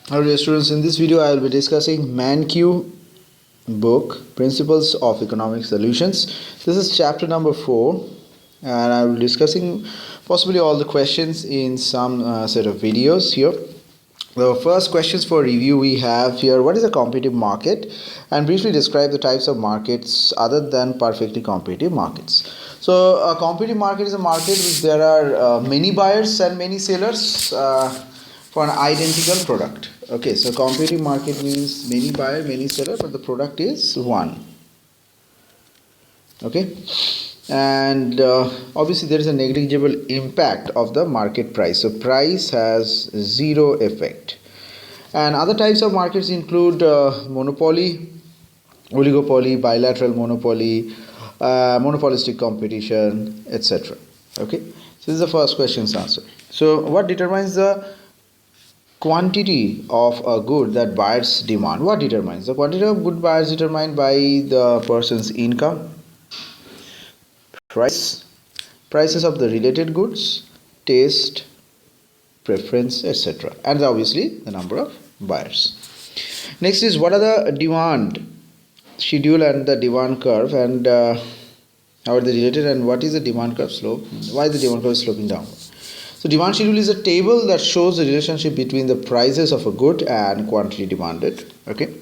Hello dear students, in this video I will be discussing mankiw book Principles of Economic Solutions. This is chapter number 4 and I will be discussing possibly all the questions in some set of videos here. The first questions for review we have here: what is a competitive market, and briefly describe the types of markets other than perfectly competitive markets. So a competitive market is a market which there are many buyers and many sellers for an identical product. Okay, so competitive market means many buyer, many seller, but the product is one. Okay, and obviously there is a negligible impact of the market price. So price has zero effect. And other types of markets include monopoly, oligopoly, bilateral monopoly, monopolistic competition, etc. Okay, so this is the first question's answer. So what determines the quantity of a good that buyers demand? What determines the quantity of good buyers? Determined by the person's income, prices of the related goods, taste, preference, etc., and obviously the number of buyers. Next is, what are the demand schedule and the demand curve, and how are they related, and what is the demand curve slope? Why is the demand curve sloping downward? So demand schedule is a table that shows the relationship between the prices of a good and quantity demanded. Okay,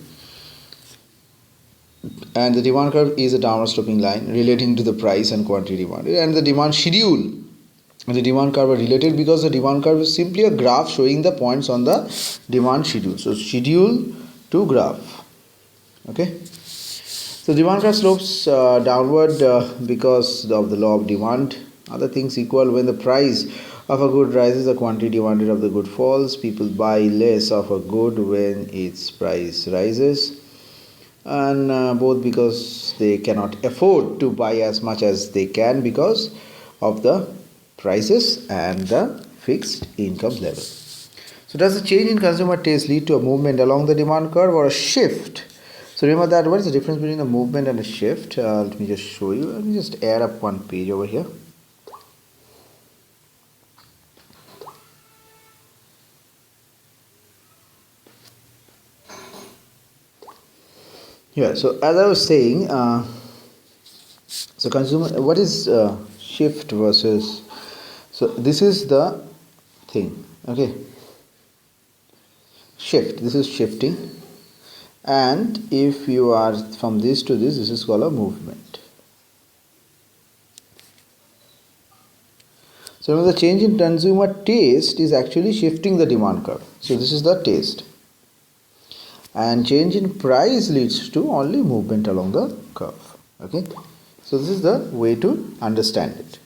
and the demand curve is a downward sloping line relating to the price and quantity demanded. And the demand schedule and the demand curve are related because the demand curve is simply a graph showing the points on the demand schedule. So schedule to graph. Okay, so demand curve slopes downward because of the law of demand. Other things equal, when the price of a good rises, the quantity demanded of the good falls. People buy less of a good when its price rises, and both because they cannot afford to buy as much as they can because of the prices and the fixed income level. So does the change in consumer taste lead to a movement along the demand curve or a shift? So remember that, what is the difference between a movement and a shift? Let me just show you. Let me just add up one page over here. Yeah, so as I was saying, so consumer, what is shift versus, so this is the thing, okay, shift, this is shifting, and if you are from this to this is called a movement. So remember, the change in consumer taste is actually shifting the demand curve. So this is the taste, and change in price leads to only movement along the curve. Okay, so this is the way to understand it.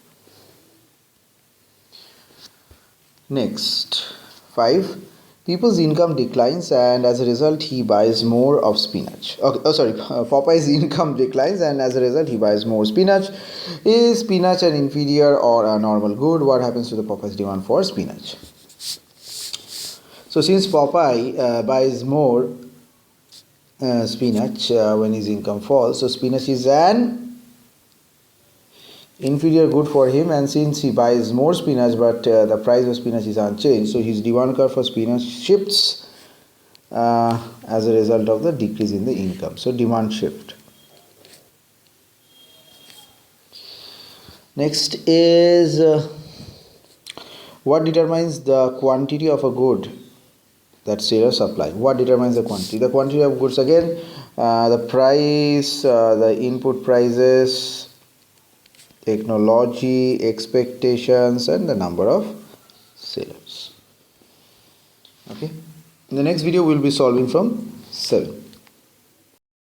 Next, 5. People's income declines and as a result he buys more of spinach. Okay, Popeye's income declines and as a result he buys more spinach. Is spinach an inferior or a normal good? What happens to the Popeye's demand for spinach? So since Popeye buys more spinach when his income falls, so spinach is an inferior good for him, and since he buys more spinach but the price of spinach is unchanged, so his demand curve for spinach shifts as a result of the decrease in the income. So demand shift. Next is what determines the quantity of a good that sellers supply? What determines the quantity? The quantity of goods, again, the price, the input prices, technology, expectations, and the number of sellers. Okay, in the next video we will be solving from 7.